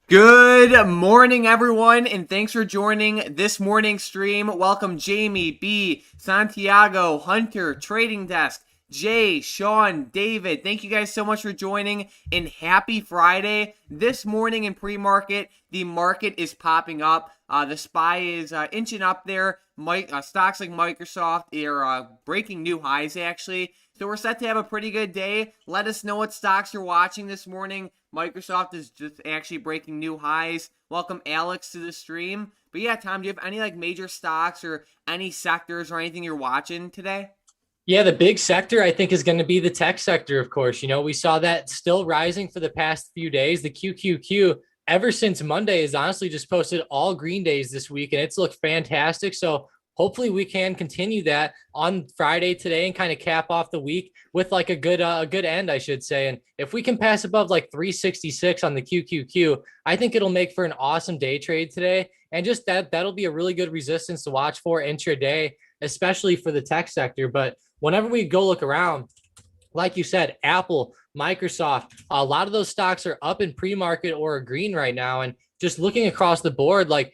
Good morning, everyone, and thanks for joining this morning's stream. Welcome, Jamie, B, Santiago, Hunter, Trading Desk, Jay, Sean, David. Thank you guys so much for joining, and happy Friday. This morning in pre-market, the market is popping up. The SPY is inching up there. Stocks like Microsoft are breaking new highs, actually. So we're set to have a pretty good day. Let us know what stocks you're watching this morning. Microsoft is just actually breaking new highs. Welcome Alex to the stream. But yeah, Tom, do you have any major stocks or any sectors or anything you're watching today? Yeah, the big sector I think is going to be the tech sector, of course. We saw that still rising for the past few days. The QQQ, ever since Monday, has honestly just posted all green days this week, and it's looked fantastic. So hopefully we can continue that on Friday today and kind of cap off the week with like a good end, I should say. And if we can pass above like 366 on the QQQ, I think it'll make for an awesome day trade today. And just that'll be a really good resistance to watch for intraday, especially for the tech sector. But whenever we go look around, like you said, Apple, Microsoft, a lot of those stocks are up in pre-market or green right now. And just looking across the board, like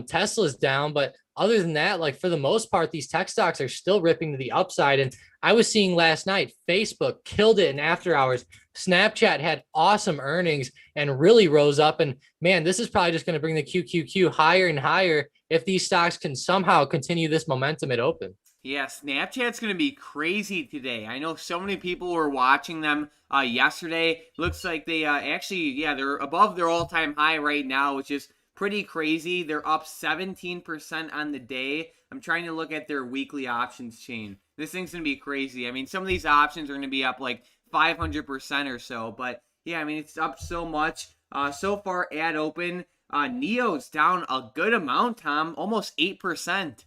Tesla's down, but other than that, like for the most part, these tech stocks are still ripping to the upside. And I was seeing last night, Facebook killed it in after hours. Snapchat had awesome earnings and really rose up. And man, this is probably just going to bring the QQQ higher and higher if these stocks can somehow continue this momentum at open. Yeah, Snapchat's going to be crazy today. I know so many people were watching them yesterday. Looks like they they're above their all-time high right now, which is pretty crazy. They're up 17% on the day. I'm trying to look at their weekly options chain. This thing's going to be crazy. I mean, some of these options are going to be up like 500% or so, but yeah, I mean, it's up so much. So far at open, Neo's down a good amount, Tom, almost 8%.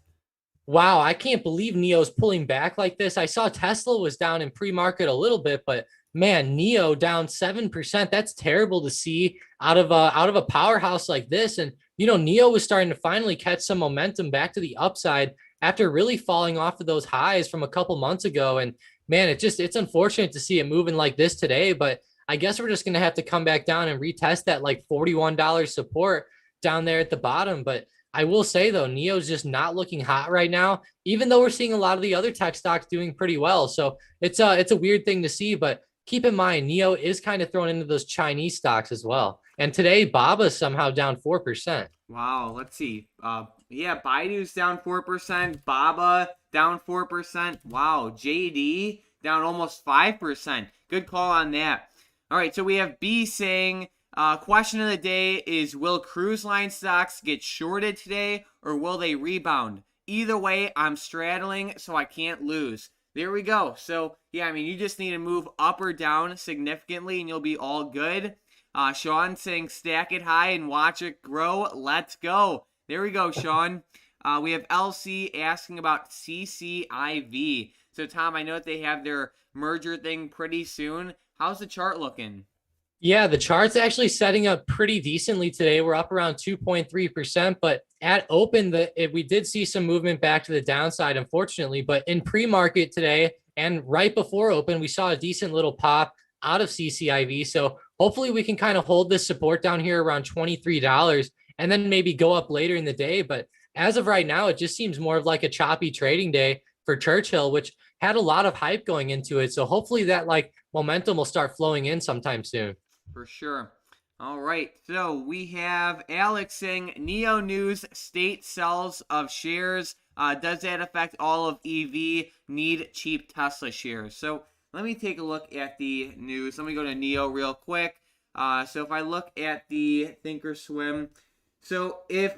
Wow, I can't believe Neo's pulling back like this. I saw Tesla was down in pre-market a little bit, but man, Neo down 7%. That's terrible to see out of a powerhouse like this. And Neo was starting to finally catch some momentum back to the upside after really falling off of those highs from a couple months ago. And man, it's unfortunate to see it moving like this today, but I guess we're just gonna have to come back down and retest that like $41 support down there at the bottom. But I will say though, Neo's just not looking hot right now, even though we're seeing a lot of the other tech stocks doing pretty well. So it's a weird thing to see, but keep in mind, Neo is kind of thrown into those Chinese stocks as well. And today, Baba's somehow down 4%. Wow, let's see. Yeah, Baidu's down 4%, Baba down 4%. Wow, JD down almost 5%. Good call on that. All right, so we have B saying, question of the day is, will cruise line stocks get shorted today or will they rebound? Either way, I'm straddling, so I can't lose. There we go. So, yeah, I mean, you just need to move up or down significantly and you'll be all good. Sean saying stack it high and watch it grow. Let's go. There we go, Sean. We have LC asking about CCIV. So, Tom, I know that they have their merger thing pretty soon. How's the chart looking? Yeah, the chart's actually setting up pretty decently today. We're up around 2.3%, but at open, we did see some movement back to the downside, unfortunately. But in pre-market today and right before open, we saw a decent little pop out of CCIV. So hopefully we can kind of hold this support down here around $23 and then maybe go up later in the day. But as of right now, it just seems more of like a choppy trading day for Churchill, which had a lot of hype going into it. So hopefully that like momentum will start flowing in sometime soon. For sure. All right. So we have Alex saying Neo News state sells of shares. Does that affect all of EV? Need cheap Tesla shares. So let me take a look at the news. Let me go to Neo real quick. So if I look at the Thinkorswim, so if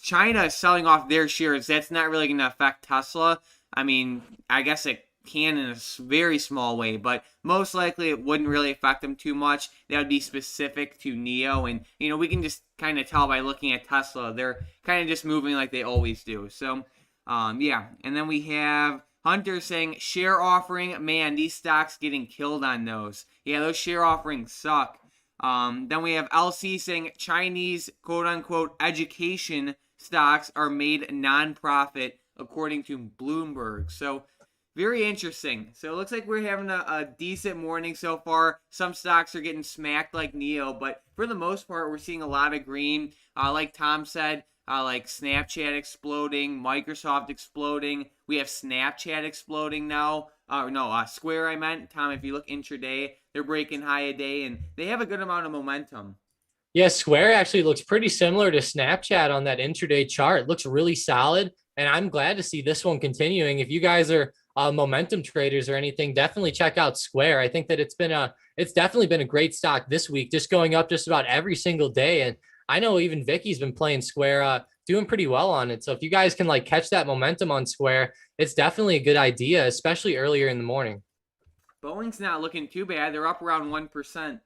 China is selling off their shares, that's not really going to affect Tesla. I mean, I guess it can in a very small way, but most likely it wouldn't really affect them too much. That would be specific to Neo, and we can just kind of tell by looking at Tesla, they're kind of just moving like they always do. So, yeah, and then we have Hunter saying share offering. Man, these stocks getting killed on those. Yeah, those share offerings suck. Then we have LC saying Chinese quote unquote education stocks are made non-profit according to Bloomberg. So Very interesting. So it looks like we're having a decent morning so far. Some stocks are getting smacked like Neo, but for the most part, we're seeing a lot of green. Like Tom said, like Snapchat exploding, Microsoft exploding. We have Snapchat exploding now. No, Square I meant. Tom, if you look intraday, they're breaking high a day, and they have a good amount of momentum. Yeah, Square actually looks pretty similar to Snapchat on that intraday chart. It looks really solid, and I'm glad to see this one continuing. If you guys are momentum traders or anything, definitely check out Square. I think that it's definitely been a great stock this week, just going up just about every single day. And I know even Vicky's been playing Square, doing pretty well on it. So if you guys can like catch that momentum on Square, it's definitely a good idea, especially earlier in the morning. Boeing's not looking too bad. They're up around 1%.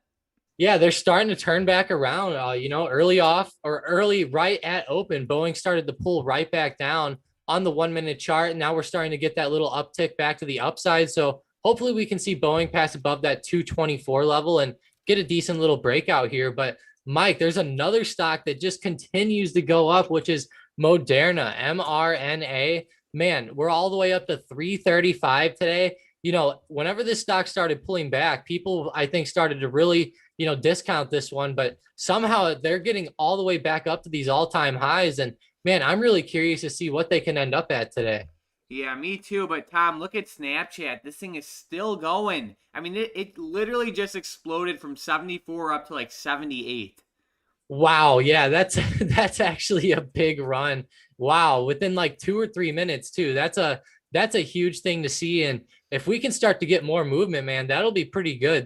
Yeah, they're starting to turn back around. Early off or early right at open, Boeing started to pull right back down on the 1 minute chart. And now we're starting to get that little uptick back to the upside. So hopefully we can see Boeing pass above that 224 level and get a decent little breakout here. But Mike, there's another stock that just continues to go up, which is Moderna, mRNA. Man, we're all the way up to 335 today. Whenever this stock started pulling back, people, I think, started to really, discount this one, but somehow they're getting all the way back up to these all-time highs. And man, I'm really curious to see what they can end up at today. Yeah, me too. But Tom, look at Snapchat. This thing is still going. I mean, it literally just exploded from 74 up to like 78. Wow, yeah, that's that's actually a big run. Wow, within like 2 or 3 minutes too. That's a huge thing to see. And if we can start to get more movement, man, that'll be pretty good.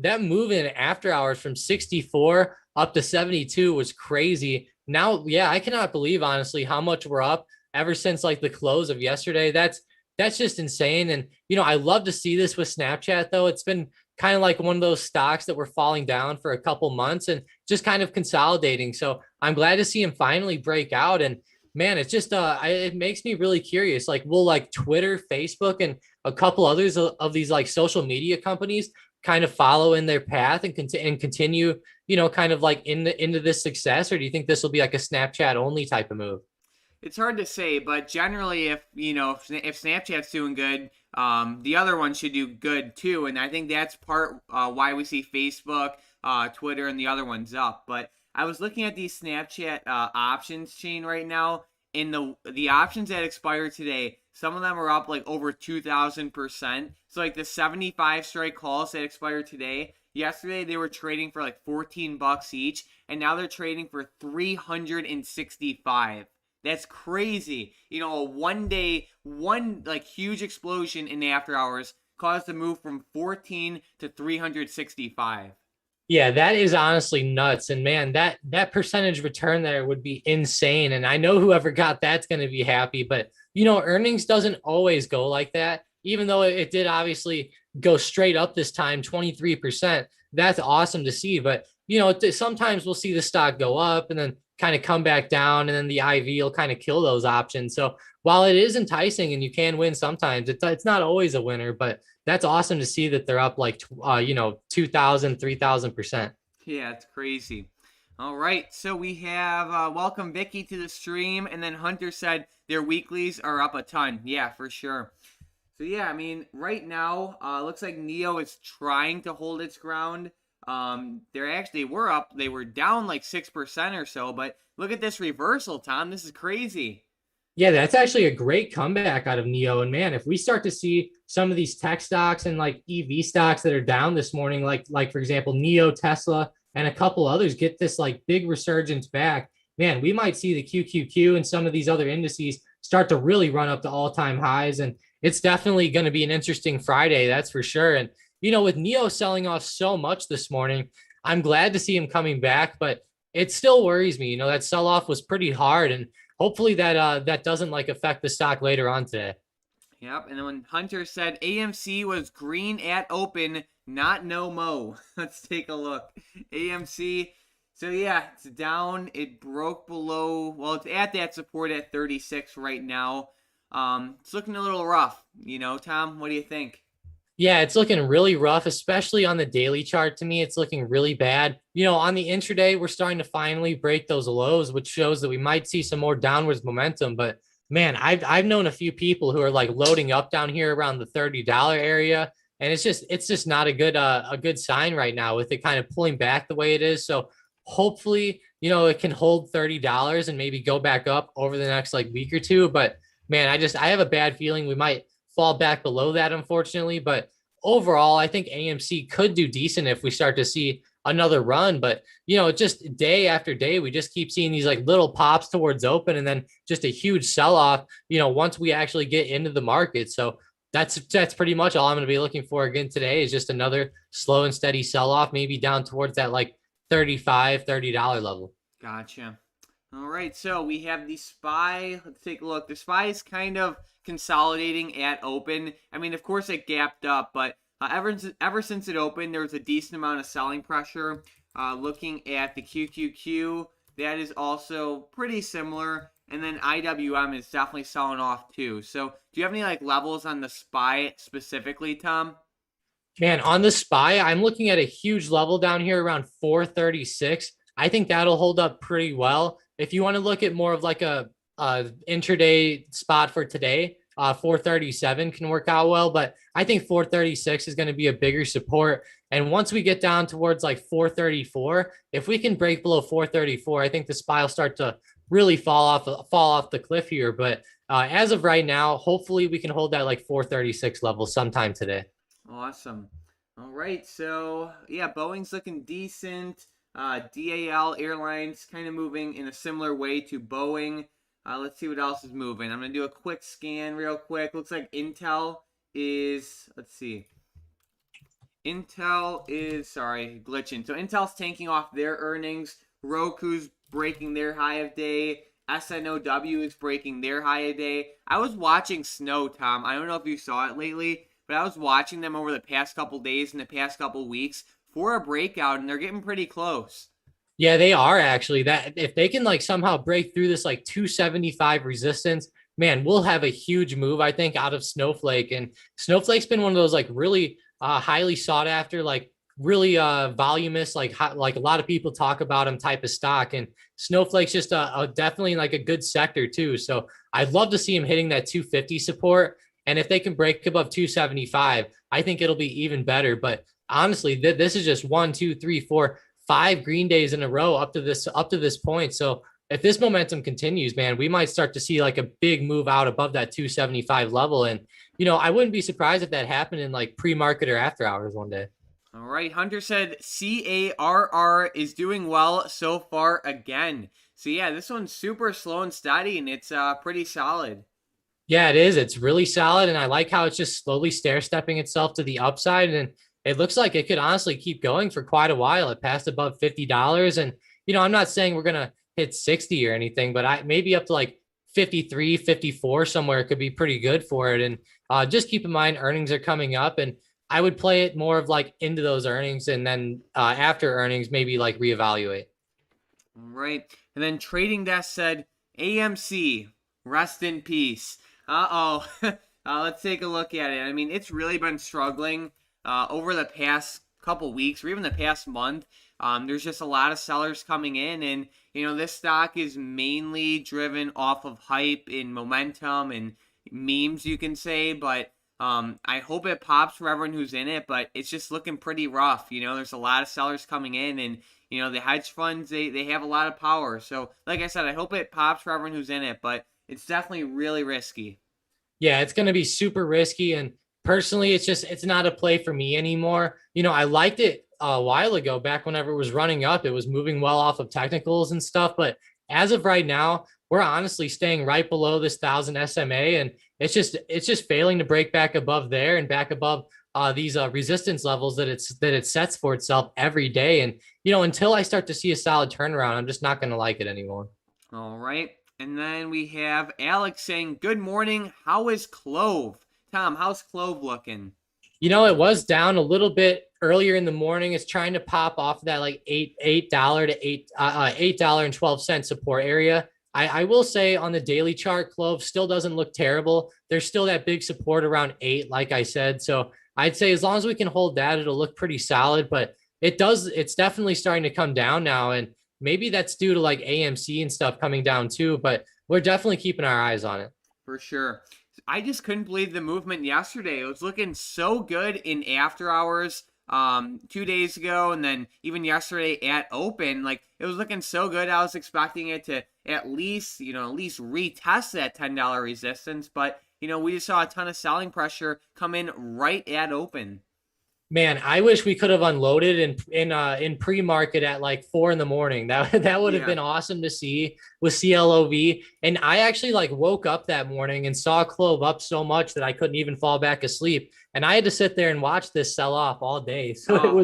That move in after hours from 64 up to 72 was crazy. Now, yeah, I cannot believe honestly how much we're up ever since like the close of yesterday. That's just insane. And I love to see this with Snapchat though. It's been kind of like one of those stocks that were falling down for a couple months and just kind of consolidating. So I'm glad to see him finally break out. And man, it's just it makes me really curious. Like, will like Twitter, Facebook, and a couple others of these like social media companies kind of follow in their path and continue, kind of like into this success, or do you think this will be like a Snapchat only type of move? It's hard to say, but generally, if Snapchat's doing good, the other one should do good too. And I think that's part why we see Facebook, Twitter, and the other ones up. But I was looking at these Snapchat options chain right now, and the options that expire today, some of them are up like over 2,000%. So like the 75 strike calls that expire today, yesterday they were trading for like $14 each, and now they're trading for 365. That's crazy. A one like huge explosion in the after hours caused the move from 14 to 365. Yeah, that is honestly nuts. And man, that percentage return there would be insane. And I know whoever got that's going to be happy, but earnings doesn't always go like that. Even though it did obviously go straight up this time, 23%. That's awesome to see. But sometimes we'll see the stock go up and then kind of come back down, and then the IV will kind of kill those options. So while it is enticing and you can win sometimes, it's not always a winner, but that's awesome to see that they're up like 2,000, 3,000%. Yeah, it's crazy. All right, so we have welcome Vicky to the stream, and then Hunter said their weeklies are up a ton. Yeah, for sure. So yeah, I mean, right now, looks like Neo is trying to hold its ground. They were up, they were down like 6% or so, but look at this reversal, Tom. This is crazy. Yeah, that's actually a great comeback out of Neo. And man, if we start to see some of these tech stocks and like EV stocks that are down this morning, like for example, Neo, Tesla, and a couple others get this like big resurgence back, man, we might see the QQQ and some of these other indices start to really run up to all-time highs. And it's definitely going to be an interesting Friday, that's for sure. And with Neo selling off so much this morning, I'm glad to see him coming back, but it still worries me. That sell-off was pretty hard, and hopefully that doesn't like affect the stock later on today. Yep, and then when Hunter said AMC was green at open, not no mo. Let's take a look. AMC, so yeah, it's down. It broke below, well, it's at that support at 36 right now. It's looking a little rough. Tom, what do you think? Yeah, it's looking really rough, especially on the daily chart. To me, it's looking really bad. On the intraday, we're starting to finally break those lows, which shows that we might see some more downwards momentum. But Man, I've known a few people who are like loading up down here around the $30 area, and it's just not a good sign right now with it kind of pulling back the way it is. So hopefully, it can hold $30 and maybe go back up over the next like week or two. But man, I have a bad feeling we might fall back below that, unfortunately. But overall, I think AMC could do decent if we start to see another run. But just day after day, we just keep seeing these like little pops towards open and then just a huge sell off, once we actually get into the market. So that's pretty much all I'm going to be looking for again today is just another slow and steady sell off, maybe down towards that like $30 level. Gotcha. All right, so we have the SPY. Let's take a look. The SPY is kind of consolidating at open. I mean, of course, it gapped up, but ever since it opened, there was a decent amount of selling pressure. Looking at the QQQ, that is also pretty similar. And then IWM is definitely selling off too. So do you have any like levels on the SPY specifically, Tom? Man, on the SPY, I'm looking at a huge level down here around 436. I think that'll hold up pretty well. If you want to look at more of like a intraday spot for today, 437 can work out well, but I think 436 is going to be a bigger support. And once we get down towards like 434, if we can break below 434, I think the SPY will start to really fall off the cliff here. But as of right now, hopefully we can hold that like 436 level sometime today. Awesome. All right, so yeah, Boeing's looking decent. DAL Airlines kind of moving in a similar way to Boeing. Let's see what else is moving. I'm going to do a quick scan real quick. Looks like Intel is, let's see. Intel is, sorry, glitching. So Intel's tanking off their earnings. Roku's breaking their high of day. SNOW is breaking their high of day. I was watching Snow, Tom. I don't know if you saw it lately, but I was watching them over the past couple days and the past couple weeks for a breakout, and they're getting pretty close. Yeah, they are actually. That if they can like somehow break through this like 275 resistance, man, we'll have a huge move, I think, out of Snowflake. And Snowflake's been one of those like really highly sought after, like really voluminous, like a lot of people talk about him type of stock. And Snowflake's just a definitely like a good sector too. So I'd love to see him hitting that 250 support. And if they can break above 275, I think it'll be even better. But honestly, this is just 1, 2, 3, 4, 5 green days in a row up to this point. So if this momentum continues, man, we might start to see like a big move out above that 275 level. And, I wouldn't be surprised if that happened in like pre-market or after hours one day. All right, Hunter said CARR is doing well so far again. So yeah, this one's super slow and steady, and it's pretty solid. Yeah, it is. It's really solid. And I like how it's just slowly stair stepping itself to the upside. And it looks like it could honestly keep going for quite a while. It passed above $50. And, I'm not saying we're going to hit 60 or anything, but maybe up to like 53, 54 somewhere could be pretty good for it. And just keep in mind, earnings are coming up. And I would play it more of like into those earnings. And then after earnings, maybe like reevaluate. All right. And then Trading Desk said, AMC, rest in peace. Uh-oh. Let's take a look at it. I mean, it's really been struggling over the past couple weeks or even the past month. There's just a lot of sellers coming in, and this stock is mainly driven off of hype and momentum and memes, you can say. But I hope it pops for everyone who's in it, but it's just looking pretty rough. There's a lot of sellers coming in, and the hedge funds, they have a lot of power. So like I said, I hope it pops for everyone who's in it, but it's definitely really risky. Yeah, it's going to be super risky. And personally, it's not a play for me anymore. I liked it a while ago, back whenever it was running up. It was moving well off of technicals and stuff. But as of right now, we're honestly staying right below this 1,000 SMA. And it's just failing to break back above there and back above these resistance levels that it sets for itself every day. And, until I start to see a solid turnaround, I'm just not going to like it anymore. All right. And then we have Alex saying, good morning. How is Clove? Tom, how's Clove looking? It was down a little bit earlier in the morning. It's trying to pop off that like $8 to $8.12 support area. I will say on the daily chart, Clove still doesn't look terrible. There's still that big support around 8, like I said. So I'd say as long as we can hold that, it'll look pretty solid. But it's definitely starting to come down now. And maybe that's due to like AMC and stuff coming down too, but we're definitely keeping our eyes on it. For sure. I just couldn't believe the movement yesterday. It was looking so good in after hours 2 days ago, and then even yesterday at open. Like, it was looking so good. I was expecting it to at least retest that $10 resistance, but we just saw a ton of selling pressure come in right at open. Man, I wish we could have unloaded in pre-market at like 4 a.m. That would have Yeah. been awesome to see with CLOV. And I actually like woke up that morning and saw Clove up so much that I couldn't even fall back asleep. And I had to sit there and watch this sell off all day. So Oh,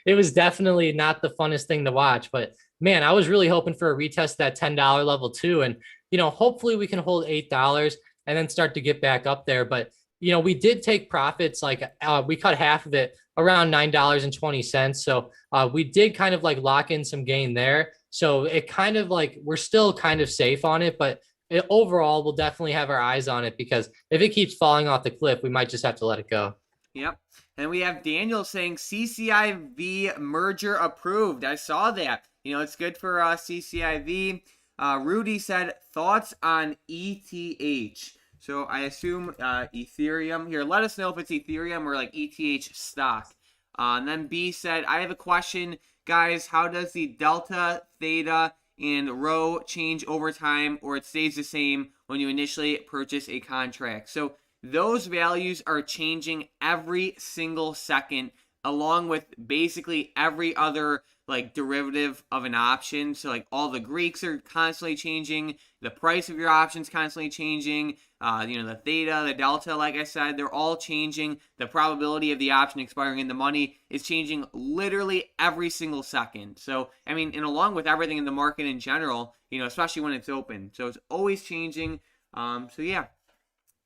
it was definitely not the funnest thing to watch. But man, I was really hoping for a retest of that $10 level too. And hopefully we can hold $8 and then start to get back up there. But we did take profits, like we cut half of it around $9.20. So we did kind of like lock in some gain there. So it kind of like we're still kind of safe on it, but overall we'll definitely have our eyes on it, because if it keeps falling off the cliff, we might just have to let it go. yep. And we have Daniel saying CCIV merger approved. I saw that. It's good for CCIV. Rudy said thoughts on ETH. So I assume Ethereum. Here, let us know if it's Ethereum or like ETH stock. And then B said, I have a question, guys. How does the delta, theta, and rho change over time, or it stays the same when you initially purchase a contract? So those values are changing every single second, along with basically every other like derivative of an option. So like all the Greeks are constantly changing, the price of your options constantly changing, the theta, the delta, like I said, they're all changing. The probability of the option expiring in the money is changing literally every single second. So I mean, and along with everything in the market in general, especially when it's open, so it's always changing. So yeah,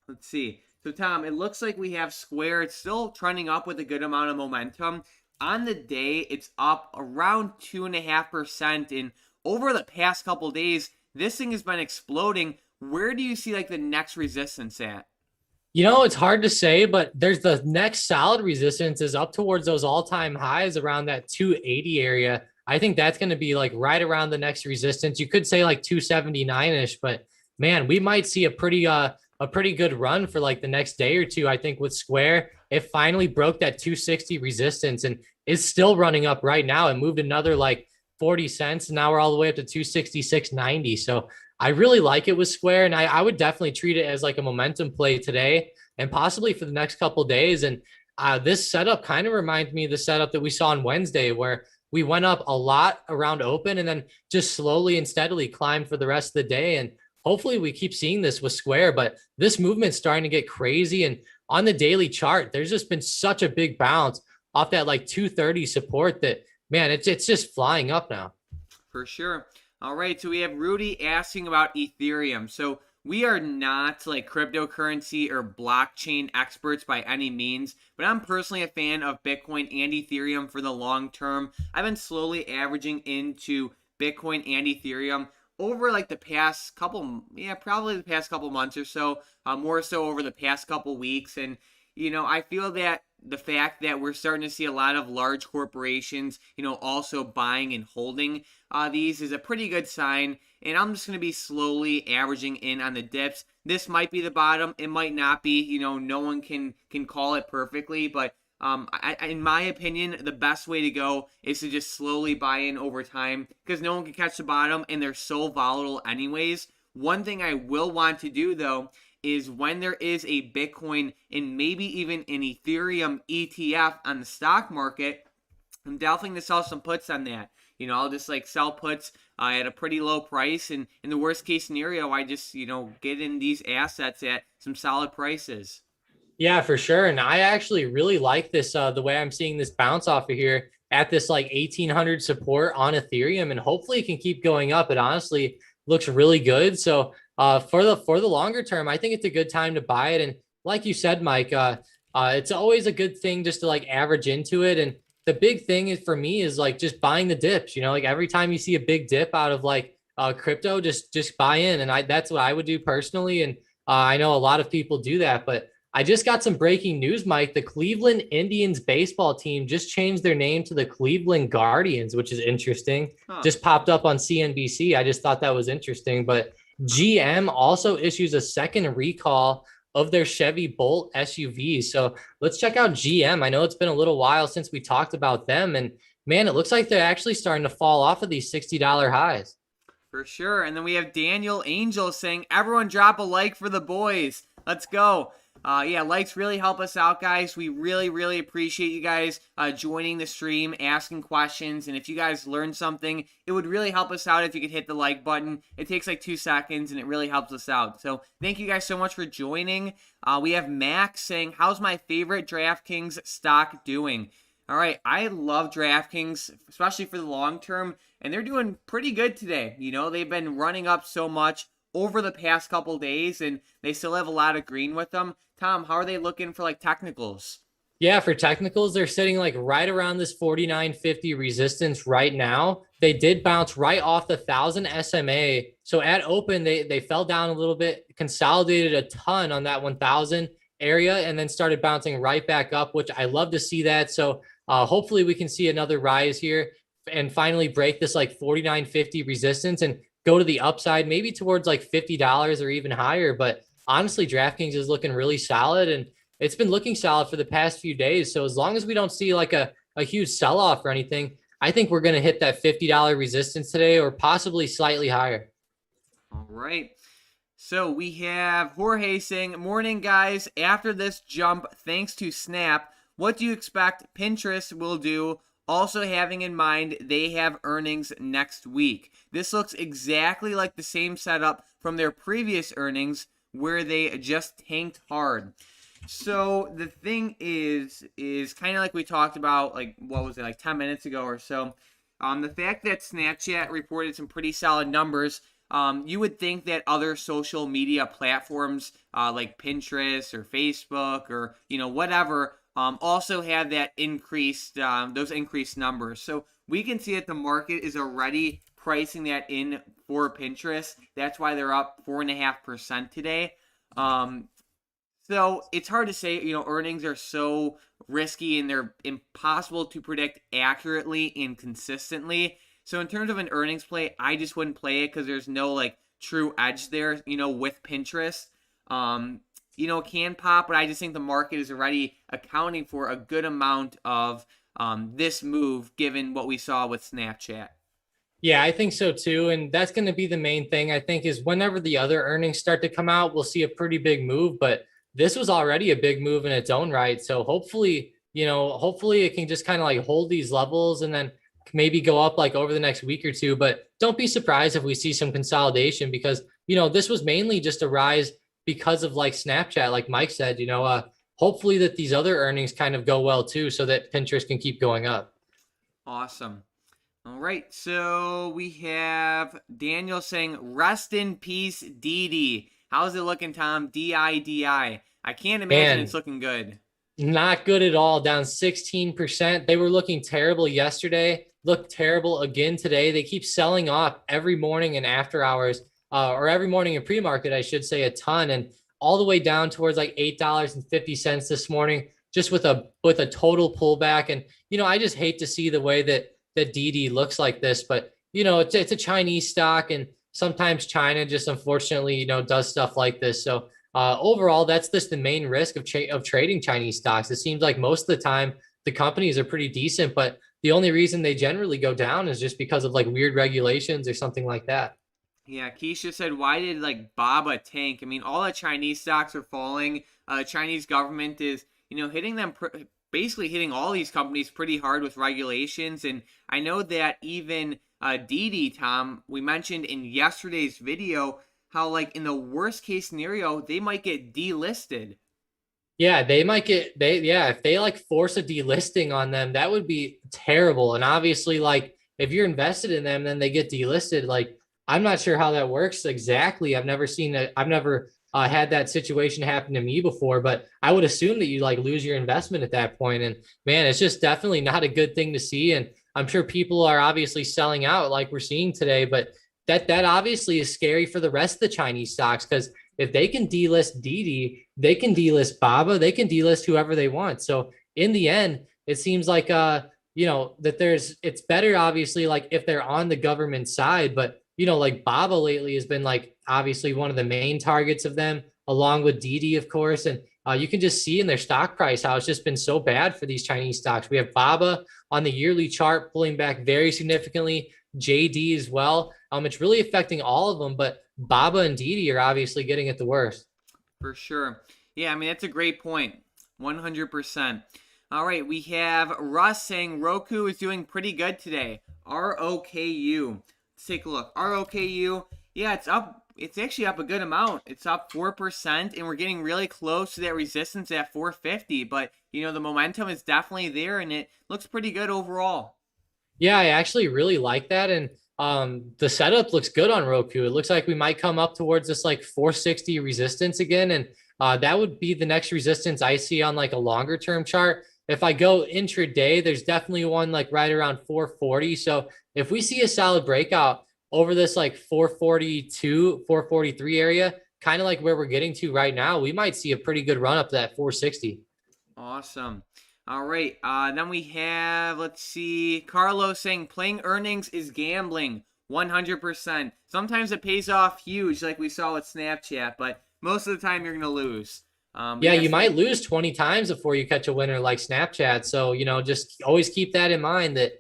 let's see. So Tom, it looks like we have Square. It's still trending up with a good amount of momentum. On the day, it's up around 2.5%. And over the past couple days, this thing has been exploding. Where do you see like the next resistance at? It's hard to say, but there's the next solid resistance is up towards those all-time highs around that 280 area. I think that's going to be like right around the next resistance. You could say like 279-ish, but man, we might see a pretty good run for like the next day or two. I think with Square, it finally broke that 260 resistance and is still running up right now. It moved another like 40 cents. And now we're all the way up to 266.90. So I really like it with Square, and I would definitely treat it as like a momentum play today and possibly for the next couple of days. And this setup kind of reminds me of the setup that we saw on Wednesday, where we went up a lot around open and then just slowly and steadily climbed for the rest of the day. And hopefully we keep seeing this with Square, but this movement's starting to get crazy. And on the daily chart, there's just been such a big bounce off that like 230 support that, man, it's just flying up now. For sure. All right, so we have Rudy asking about Ethereum. So we are not like cryptocurrency or blockchain experts by any means, but I'm personally a fan of Bitcoin and Ethereum for the long term. I've been slowly averaging into Bitcoin and Ethereum over like the past probably the past couple months or so, more so over the past couple weeks. And, I feel that the fact that we're starting to see a lot of large corporations, also buying and holding these is a pretty good sign. And I'm just going to be slowly averaging in on the dips. This might be the bottom. It might not be. No one can call it perfectly. But in my opinion, the best way to go is to just slowly buy in over time, because no one can catch the bottom and they're so volatile anyways. One thing I will want to do, though, is when there is a Bitcoin and maybe even an Ethereum ETF on the stock market, I'm definitely going to sell some puts on that. I'll just like sell puts at a pretty low price. And in the worst case scenario, I just, get in these assets at some solid prices. Yeah, for sure. And I actually really like this, the way I'm seeing this bounce off of here at this like 1800 support on Ethereum, and hopefully it can keep going up. It honestly looks really good. So for the longer term, I think it's a good time to buy it. And like you said, Mike, it's always a good thing just to like average into it. And the big thing is for me is like just buying the dips, like every time you see a big dip out of like crypto, just buy in. And that's what I would do personally. And I know a lot of people do that, but I just got some breaking news, Mike. The Cleveland Indians baseball team just changed their name to the Cleveland Guardians, which is interesting. Huh. Just popped up on CNBC. I just thought that was interesting. But GM also issues a second recall of their Chevy Bolt SUVs. So let's check out GM. I know it's been a little while since we talked about them. And man, it looks like they're actually starting to fall off of these $60 highs. For sure. And then we have Daniel Angel saying, everyone drop a like for the boys. Let's go. Yeah, likes really help us out, guys. We really, really appreciate you guys joining the stream, asking questions. And if you guys learned something, it would really help us out if you could hit the like button. It takes like 2 seconds, and it really helps us out. So thank you guys so much for joining. We have Max saying, how's my favorite DraftKings stock doing? All right, I love DraftKings, especially for the long term, and they're doing pretty good today. You know, they've been running up so much over the past couple days, and they still have a lot of green with them. Tom, how are they looking for like technicals? Yeah, for technicals, they're sitting like right around this 49.50 resistance right now. They did bounce right off the 1,000 SMA. So at open, they fell down a little bit, consolidated a ton on that 1,000 area, and then started bouncing right back up, which I love to see that. So hopefully we can see another rise here and finally break this like 49.50 resistance and go to the upside, maybe towards like $50 or even higher. But honestly, DraftKings is looking really solid, and it's been looking solid for the past few days. So as long as we don't see like a huge sell-off or anything, I think we're going to hit that $50 resistance today or possibly slightly higher. All right. So we have Jorge saying, morning guys, after this jump, thanks to Snap, what do you expect Pinterest will do? Also having in mind they have earnings next week. This looks exactly like the same setup from their previous earnings where they just tanked hard. So the thing is kind of like we talked about, like, what was it, like 10 minutes ago or so. The fact that Snapchat reported some pretty solid numbers, you would think that other social media platforms like Pinterest or Facebook or, you know, whatever, also have that increased, those increased numbers. So we can see that the market is already pricing that in for Pinterest. That's why they're up 4.5% today. So it's hard to say, you know, earnings are so risky and they're impossible to predict accurately and consistently. So in terms of an earnings play, I just wouldn't play it because there's no like true edge there, you know, with Pinterest. You know, it can pop, but I just think the market is already accounting for a good amount of this move given what we saw with Snapchat. Yeah, I think so too. And that's going to be the main thing, I think, is whenever the other earnings start to come out, we'll see a pretty big move. But this was already a big move in its own right. So hopefully, you know, hopefully it can just kind of like hold these levels and then maybe go up like over the next week or two. But don't be surprised if we see some consolidation because, you know, this was mainly just a rise because of like Snapchat, like Mike said, you know, hopefully that these other earnings kind of go well too, so that Pinterest can keep going up. Awesome. All right, so we have Daniel saying, rest in peace, Didi. How's it looking, Tom? D-I-D-I. I can't imagine Man, it's looking good. not good at all, down 16%. They were looking terrible yesterday, looked terrible again today. They keep selling off every morning and after hours, or every morning in pre-market, I should say, a ton, and all the way down towards like $8.50 this morning, just with a total pullback. And you know, I just hate to see the way that DD looks like this, but you know, it's a Chinese stock, and sometimes China just unfortunately, you know, does stuff like this. So overall, that's just the main risk of trading Chinese stocks. It seems like most of the time the companies are pretty decent, but the only reason they generally go down is just because of like weird regulations or something like that. Yeah, Keisha said, why did like Baba tank? I mean, all the Chinese stocks are falling. Chinese government is, you know, hitting them, basically hitting all these companies pretty hard with regulations. And I know that even Didi, Tom, we mentioned in yesterday's video how like in the worst case scenario, they might get delisted. Yeah, they might get if they like force a delisting on them, that would be terrible. And obviously, like if you're invested in them, then they get delisted. Like I'm not sure how that works exactly. I've never seen that. I've never had that situation happen to me before, but I would assume that you like lose your investment at that point. And man, it's just definitely not a good thing to see. And I'm sure people are obviously selling out like we're seeing today, but that obviously is scary for the rest of the Chinese stocks because if they can delist Didi, they can delist Baba, they can delist whoever they want. So in the end, it seems like you know, that it's better obviously like if they're on the government side, but like Baba lately has been like obviously one of the main targets of them, along with Didi, of course. And you can just see in their stock price how it's just been so bad for these Chinese stocks. We have Baba on the yearly chart pulling back very significantly, JD as well. It's really affecting all of them, but Baba and Didi are obviously getting it the worst. For sure. Yeah, I mean, that's a great point. 100%. All right, we have Russ saying Roku is doing pretty good today. ROKU. Let's take a look. ROKU, yeah, it's up. It's actually up a good amount. It's up 4%, and we're getting really close to that resistance at 450. But, the momentum is definitely there, and it looks pretty good overall. Yeah, I actually really like that. And the setup looks good on Roku. It looks like we might come up towards this like 460 resistance again. And that would be the next resistance I see on like a longer term chart. If I go intraday, there's definitely one like right around 440. So if we see a solid breakout over this like 442, 443 area, kind of like where we're getting to right now, we might see a pretty good run up to that 460. Awesome. All right. Then we have, let's see, Carlos saying playing earnings is gambling. 100%. Sometimes it pays off huge, like we saw with Snapchat, but most of the time you're going to lose. Yeah, you might lose 20 times before you catch a winner like Snapchat. So, just always keep that in mind that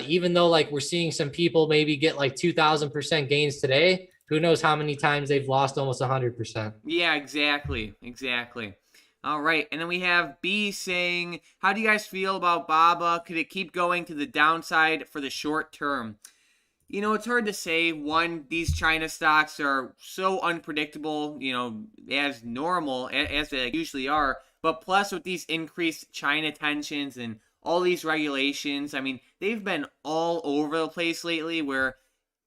even though like we're seeing some people maybe get like 2000% gains today, who knows how many times they've lost almost 100%. Yeah, exactly. Exactly. All right. And then we have B saying, how do you guys feel about Baba? Could it keep going to the downside for the short term? It's hard to say. One, these China stocks are so unpredictable, as normal, as they usually are. But plus, with these increased China tensions and all these regulations, I mean, they've been all over the place lately where,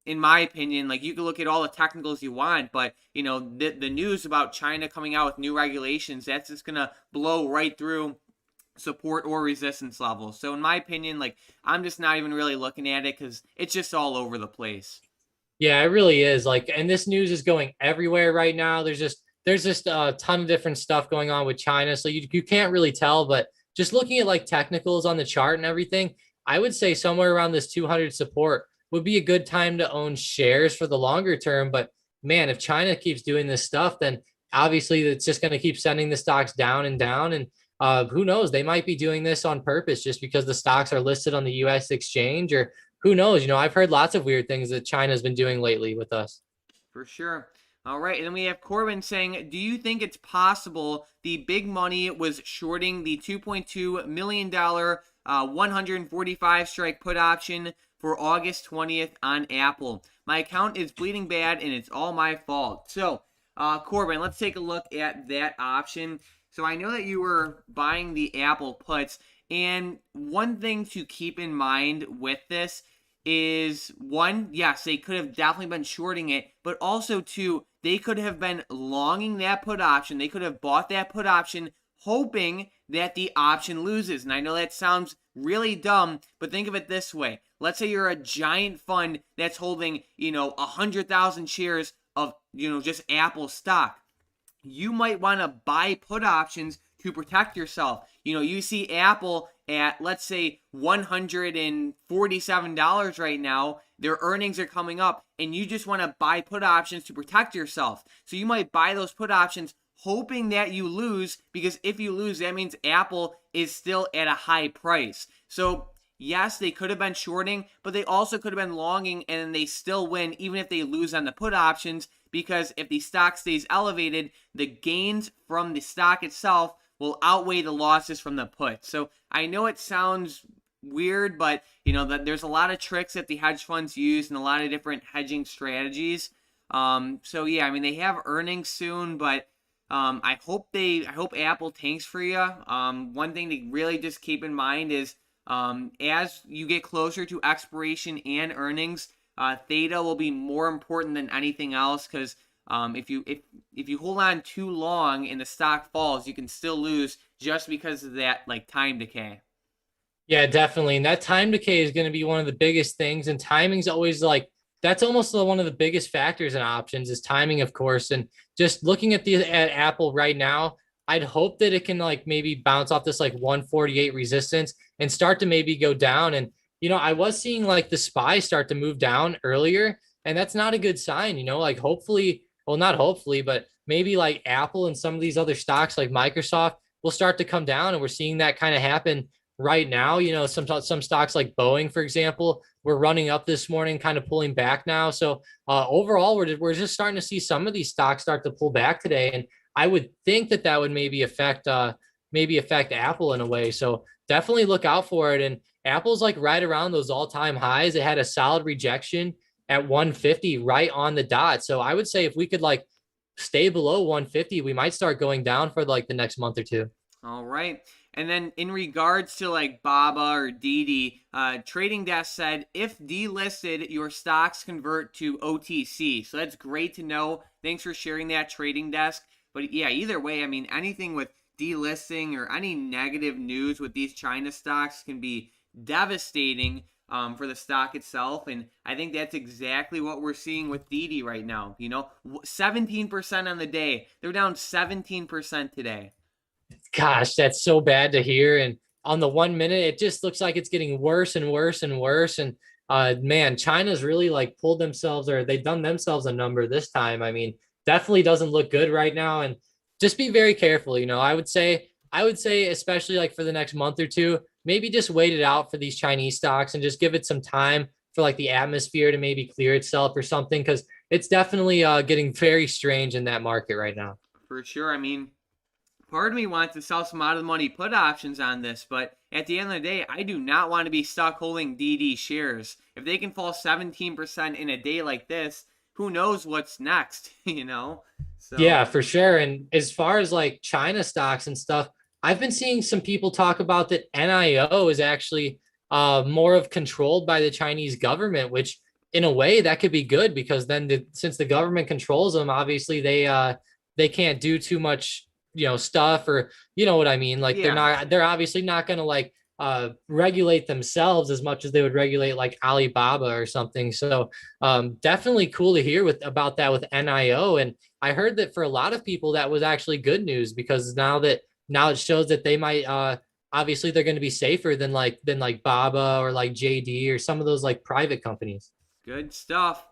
in my opinion, like you can look at all the technicals you want, but, the news about China coming out with new regulations, that's just going to blow right through support or resistance levels. So in my opinion, like I'm just not even really looking at it because it's just all over the place. Yeah, it really is. Like, and this news is going everywhere right now. There's just a ton of different stuff going on with China. So you can't really tell, but just looking at like technicals on the chart and everything, I would say somewhere around this 200 support would be a good time to own shares for the longer term. But man, if China keeps doing this stuff, then obviously it's just going to keep sending the stocks down and down. And who knows? They might be doing this on purpose just because the stocks are listed on the U.S. exchange, or who knows? I've heard lots of weird things that China's been doing lately with us. For sure. All right, and then we have Corbin saying, do you think it's possible the big money was shorting the $2.2 million 145 strike put option for August 20th on Apple? My account is bleeding bad, and it's all my fault. So, Corbin, let's take a look at that option. So I know that you were buying the Apple puts, and one thing to keep in mind with this is, one, yes, they could have definitely been shorting it, but also two, they could have been longing that put option. They could have bought that put option hoping that the option loses. And I know that sounds really dumb, but think of it this way. Let's say you're a giant fund that's holding, 100,000 shares of, just Apple stock. You might want to buy put options to protect yourself. You see Apple at, let's say, $147 right now. Their earnings are coming up, and you just want to buy put options to protect yourself. So you might buy those put options hoping that you lose, because if you lose, that means Apple is still at a high price. So yes, they could have been shorting, but they also could have been longing, and they still win even if they lose on the put options, because if the stock stays elevated, the gains from the stock itself will outweigh the losses from the put. So I know it sounds weird, but that there's a lot of tricks that the hedge funds use and a lot of different hedging strategies. So yeah, I mean, they have earnings soon, but I hope Apple tanks for you. One thing to really just keep in mind is as you get closer to expiration and earnings, theta will be more important than anything else, because if you hold on too long and the stock falls, you can still lose just because of that time decay. Yeah, definitely. And that time decay is going to be one of the biggest things. And timing's always that's almost one of the biggest factors in options is timing, of course. And just looking at Apple right now, I'd hope that it can maybe bounce off this 148 resistance and start to maybe go down. And I was seeing the SPY start to move down earlier. And that's not a good sign, like hopefully, well, not hopefully, but maybe like Apple and some of these other stocks like Microsoft will start to come down. And we're seeing that kind of happen right now. Some stocks like Boeing, for example, we're running up this morning, kind of pulling back now. So overall, we're just starting to see some of these stocks start to pull back today. And I would think that that would maybe affect Apple in a way. So definitely look out for it. And Apple's like right around those all-time highs. It had a solid rejection at 150 right on the dot. So I would say if we could like stay below 150, we might start going down for like the next month or two. All right. And then in regards to like BABA or DD, Trading Desk said if delisted, your stocks convert to OTC. So that's great to know. Thanks for sharing that, Trading Desk. But yeah, either way, I mean, anything with delisting or any negative news with these China stocks can be devastating for the stock itself. And I think that's exactly what we're seeing with DD right now. 17% on the day. They're down 17% today. Gosh, that's so bad to hear. And on the 1 minute, it just looks like it's getting worse and worse and worse. And man, China's really like pulled themselves, or they've done themselves a number this time. I mean, definitely doesn't look good right now. And just be very careful. I would say, especially like for the next month or two, maybe just wait it out for these Chinese stocks and just give it some time for like the atmosphere to maybe clear itself or something. Cause it's definitely getting very strange in that market right now. For sure. I mean, part of me wants to sell some out of the money put options on this, but at the end of the day, I do not want to be stuck holding DD shares. If they can fall 17% in a day like this, who knows what's next, So Yeah, for sure. And as far as like China stocks and stuff, I've been seeing some people talk about that NIO is actually more of controlled by the Chinese government, which in a way that could be good because then since the government controls them, obviously they can't do too much, stuff, or you know what I mean? Like yeah, they're obviously not going to like regulate themselves as much as they would regulate like Alibaba or something. So definitely cool to hear about that with NIO. And I heard that for a lot of people that was actually good news because now it shows that they might obviously they're going to be safer than like Baba or like JD or some of those like private companies. good stuff.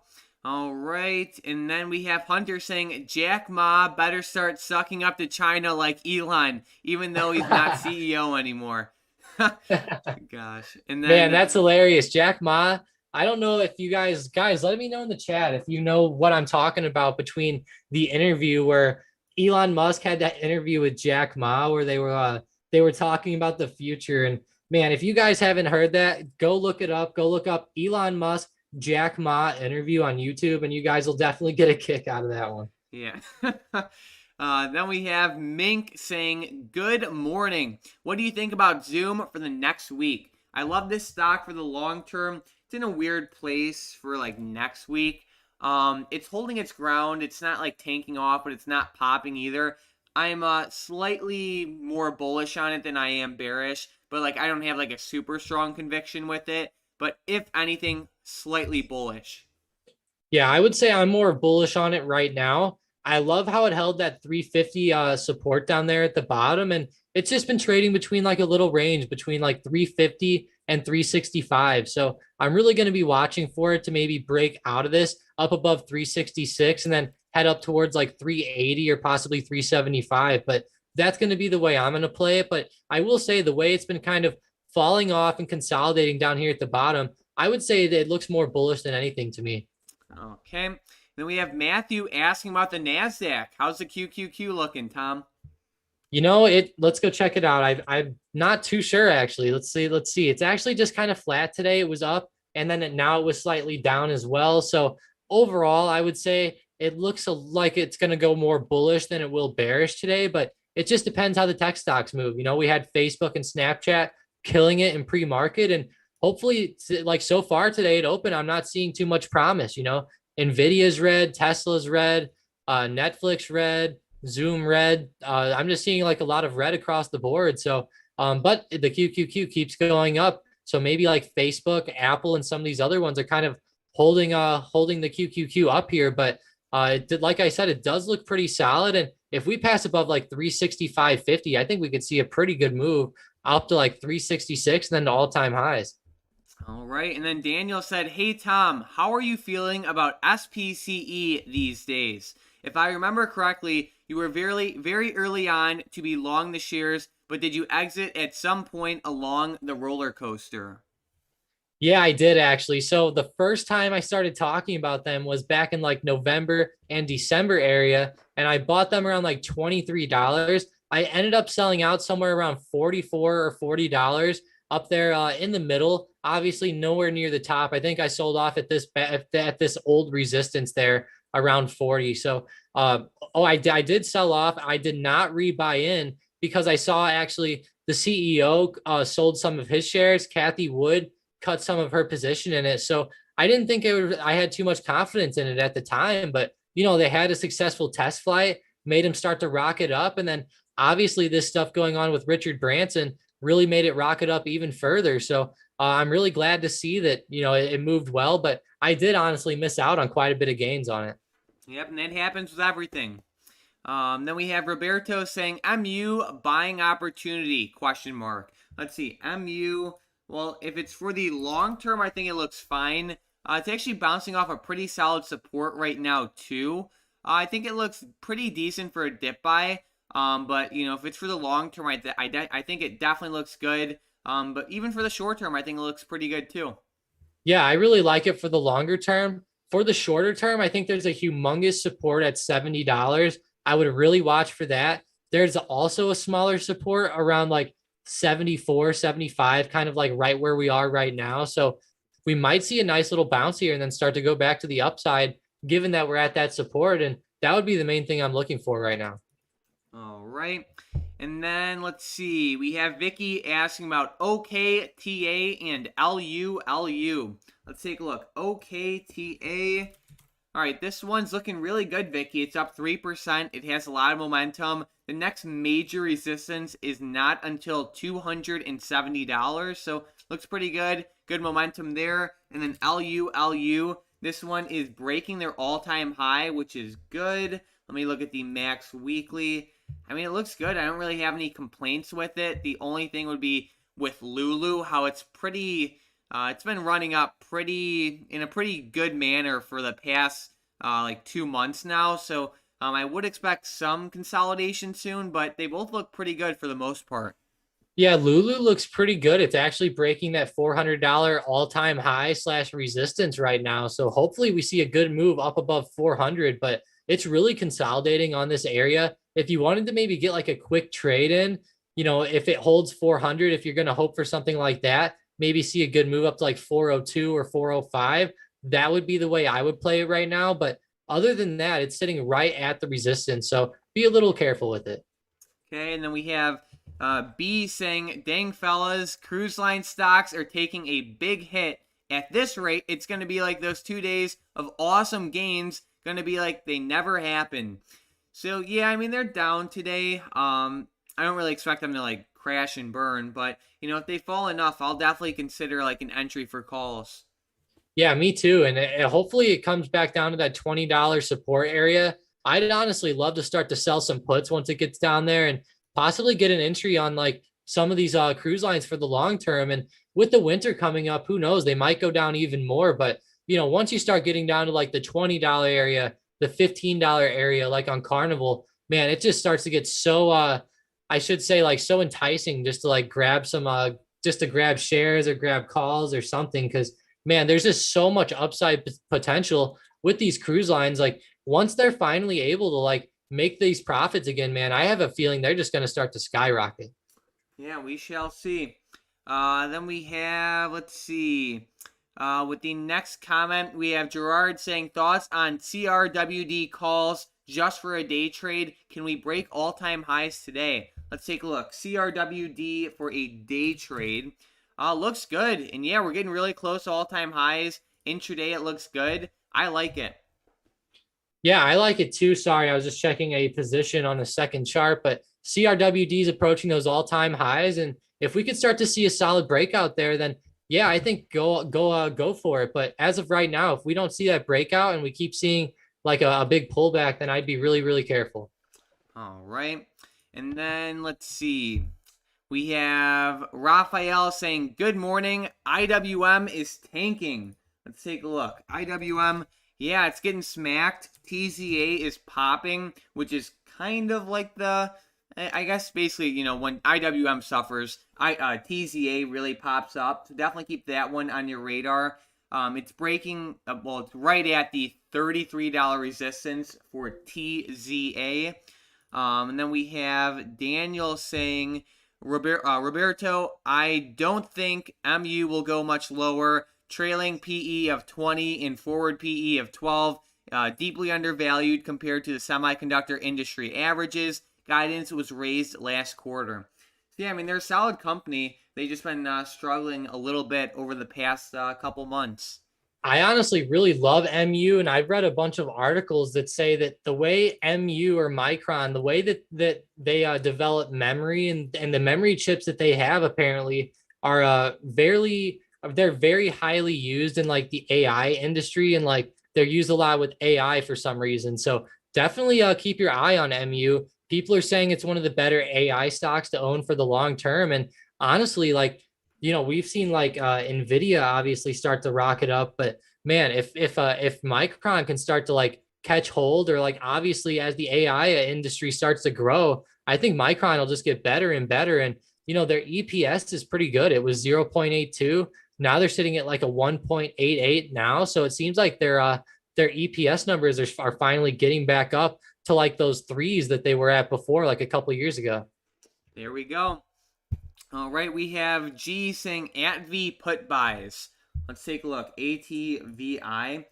All right, and then we have Hunter saying Jack Ma better start sucking up to China like Elon, even though he's not CEO anymore. Gosh, and Man, then that's hilarious. Jack Ma. I don't know if you guys, let me know in the chat if you know what I'm talking about between the interview where Elon Musk had that interview with Jack Ma where they were talking about the future. And man, if you guys haven't heard that, go look it up. Go look up Elon Musk Jack Ma interview on YouTube, and you guys will definitely get a kick out of that one. yeah. Then we have Mink saying, good morning. What do you think about Zoom for the next week? I love this stock for the long term. It's in a weird place for like next week. It's holding its ground. It's not like tanking off, but it's not popping either. I'm slightly more bullish on it than I am bearish, but like I don't have like a super strong conviction with it. But if anything, slightly bullish. Yeah, I would say I'm more bullish on it right now. I love how it held that 350 support down there at the bottom, and it's just been trading between like a little range between like 350 and 365. So I'm really going to be watching for it to maybe break out of this up above 366 and then head up towards like 380 or possibly 375. But that's going to be the way I'm going to play it. But I will say the way it's been kind of falling off and consolidating down here at the bottom, I would say that it looks more bullish than anything to me. Okay. Then we have Matthew asking about the NASDAQ. How's the QQQ looking, Tom? Let's go check it out. I'm not too sure actually. Let's see. It's actually just kind of flat today. It was up and then now it was slightly down as well. So overall, I would say it looks like it's going to go more bullish than it will bearish today, but it just depends how the tech stocks move. We had Facebook and Snapchat killing it in pre-market, and hopefully like so far today at open, I'm not seeing too much promise. Nvidia's red, Tesla's red, Netflix red, Zoom red. I'm just seeing like a lot of red across the board. So, but the QQQ keeps going up. So maybe like Facebook, Apple, and some of these other ones are kind of holding the QQQ up here. But like I said, it does look pretty solid. And if we pass above like 365.50, I think we could see a pretty good move up to like 366 and then to all-time highs. All right. And then Daniel said, "Hey, Tom, how are you feeling about SPCE these days? If I remember correctly, you were very early on to be long the shares, but did you exit at some point along the roller coaster?" Yeah, I did actually. So the first time I started talking about them was back in like November and December area, and I bought them around like $23. I ended up selling out somewhere around 44 or $40 up there in the middle. Obviously, nowhere near the top. I think I sold off at this old resistance there around 40. So, I did sell off. I did not rebuy in because I saw actually the CEO sold some of his shares. Kathy Wood cut some of her position in it. So I didn't think I had too much confidence in it at the time, but they had a successful test flight, made him start to rocket up. And then obviously this stuff going on with Richard Branson really made it rocket up even further. So I'm really glad to see that, it moved well, but I did honestly miss out on quite a bit of gains on it. Yep, and that happens with everything. Then we have Roberto saying MU buying opportunity question mark. Let's see, MU. Well, if it's for the long term, I think it looks fine. It's actually bouncing off a pretty solid support right now too. I think it looks pretty decent for a dip buy. But if it's for the long term, I think it definitely looks good. But even for the short term, I think it looks pretty good too. Yeah, I really like it for the longer term. For the shorter term, I think there's a humongous support at $70. I would really watch for that. There's also a smaller support around like 74, 75, kind of like right where we are right now. So we might see a nice little bounce here and then start to go back to the upside, given that we're at that support. And that would be the main thing I'm looking for right now. All right. And then let's see. We have Vicky asking about OKTA and LULU. Let's take a look. OKTA. All right, this one's looking really good, Vicky. It's up 3%. It has a lot of momentum. The next major resistance is not until $270, so looks pretty good. Good momentum there. And then LULU, this one is breaking their all-time high, which is good. Let me look at the max weekly. I mean, it looks good. I don't really have any complaints with it. The only thing would be with Lulu, how it's pretty. It's been running up in a pretty good manner for the past like 2 months now. So I would expect some consolidation soon, but they both look pretty good for the most part. Yeah, Lulu looks pretty good. It's actually breaking that $400 all-time high slash resistance right now. So hopefully we see a good move up above 400, but it's really consolidating on this area. If you wanted to maybe get like a quick trade in, if it holds 400, if you're going to hope for something like that, maybe see a good move up to like 402 or 405. That would be the way I would play it right now. But other than that, it's sitting right at the resistance. So be a little careful with it. Okay, and then we have B saying, "Dang fellas, cruise line stocks are taking a big hit. At this rate, it's going to be like those 2 days of awesome gains, going to be like they never happened." So yeah, I mean they're down today. I don't really expect them to like crash and burn, but if they fall enough, I'll definitely consider like an entry for calls. Yeah, me too. And hopefully it comes back down to that $20 support area. I'd honestly love to start to sell some puts once it gets down there and possibly get an entry on like some of these cruise lines for the long term. And with the winter coming up, who knows? They might go down even more. But, once you start getting down to like the $20 area, the $15 area, like on Carnival, man, it just starts to get so, I should say, like so enticing just to like grab some, just to grab shares or grab calls or something. Cause man, there's just so much upside potential with these cruise lines. Like once they're finally able to like make these profits again, man, I have a feeling they're just going to start to skyrocket. Yeah, we shall see. Then we have, let's see. With the next comment, we have Gerard saying, "Thoughts on CRWD calls just for a day trade? Can we break all-time highs today?" Let's take a look. CRWD for a day trade. Looks good. And yeah, we're getting really close to all-time highs. Intraday, it looks good. I like it. Yeah, I like it too. Sorry, I was just checking a position on the second chart, but CRWD is approaching those all-time highs. And if we could start to see a solid breakout there, then yeah, I think go for it. But as of right now, if we don't see that breakout and we keep seeing like a big pullback, then I'd be really, really careful. All right. And then let's see. We have Raphael saying, good morning. IWM is tanking. Let's take a look. IWM, yeah, it's getting smacked. TZA is popping, which is kind of like I guess basically, when IWM suffers, TZA really pops up. So definitely keep that one on your radar. It's breaking, it's right at the $33 resistance for TZA. And then we have Daniel saying, Roberto, I don't think MU will go much lower. Trailing PE of 20 and forward PE of 12. Deeply undervalued compared to the semiconductor industry averages. Guidance was raised last quarter. So yeah, I mean, they're a solid company. They've just been struggling a little bit over the past couple months. I honestly really love MU, and I've read a bunch of articles that say that the way MU or Micron, the way that they develop memory and the memory chips that they have apparently are they're very highly used in like the AI industry, and like they're used a lot with AI for some reason. So definitely keep your eye on MU. People are saying it's one of the better AI stocks to own for the long term, and honestly, like we've seen like Nvidia obviously start to rocket up, but man, if Micron can start to like catch hold, or like obviously as the AI industry starts to grow, I think Micron will just get better and better. And their EPS is pretty good. It was 0.82. Now they're sitting at like a 1.88 now. So it seems like their EPS numbers are finally getting back up to like those threes that they were at before, like a couple of years ago. There we go. All right, we have G saying ATV put buys. Let's take a look. ATVI.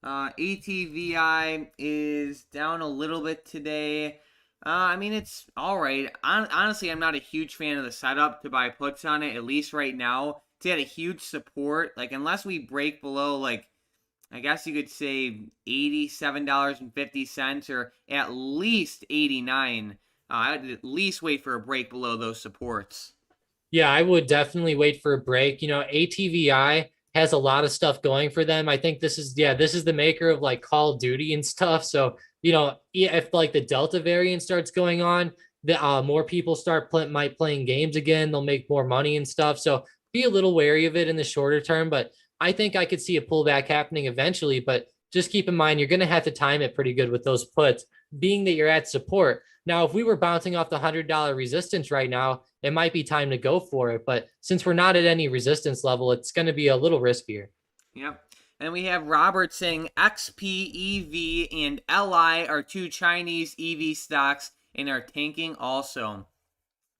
ATVI is down a little bit today. I mean, it's all right. Honestly, I'm not a huge fan of the setup to buy puts on it, at least right now. It's at a huge support. Like, unless we break below, like, I guess you could say $87.50 or at least 89. I'd at least wait for a break below those supports. Yeah, I would definitely wait for a break. ATVI has a lot of stuff going for them. I think this is the maker of like Call of Duty and stuff. So, if like the Delta variant starts going on, the more people might playing games again, they'll make more money and stuff. So be a little wary of it in the shorter term, but I think I could see a pullback happening eventually. But just keep in mind, you're going to have to time it pretty good with those puts, being that you're at support. Now, if we were bouncing off the $100 resistance right now, it might be time to go for it. But since we're not at any resistance level, it's going to be a little riskier. Yep. And we have Robert saying XPEV and LI are two Chinese EV stocks and are tanking also.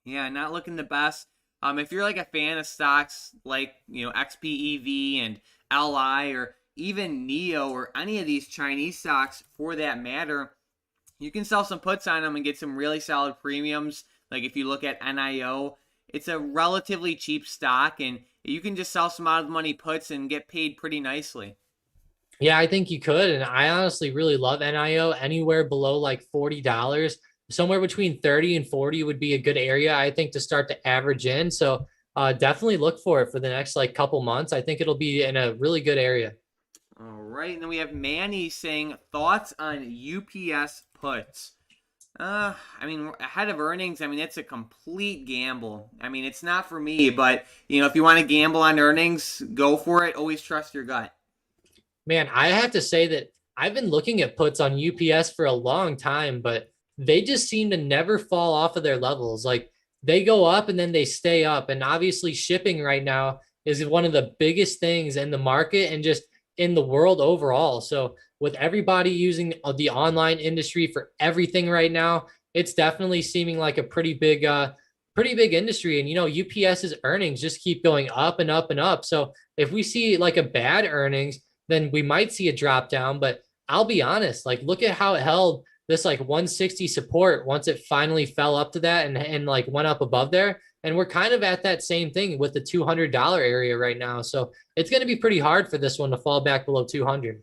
Yeah, not looking the best. If you're like a fan of stocks like, XPEV and LI or even NEO or any of these Chinese stocks for that matter, you can sell some puts on them and get some really solid premiums. Like if you look at NIO, it's a relatively cheap stock and you can just sell some out of the money puts and get paid pretty nicely. Yeah, I think you could. And I honestly really love NIO. Anywhere below like $40, somewhere between 30 and 40 would be a good area, I think, to start to average in. So definitely look for it for the next like couple months. I think it'll be in a really good area. All right. And then we have Manny saying thoughts on UPS puts. I mean, ahead of earnings, I mean, it's a complete gamble. I mean, it's not for me, but, if you want to gamble on earnings, go for it. Always trust your gut. Man, I have to say that I've been looking at puts on UPS for a long time, but they just seem to never fall off of their levels. Like they go up and then they stay up. And obviously, shipping right now is one of the biggest things in the market and just in the world overall. So with everybody using the online industry for everything right now, it's definitely seeming like a pretty big industry. And UPS's earnings just keep going up and up and up. So if we see like a bad earnings, then we might see a drop down. But I'll be honest, like look at how it held this like 160 support once it finally fell up to that and like went up above there. And we're kind of at that same thing with the $200 area right now. So it's going to be pretty hard for this one to fall back below 200.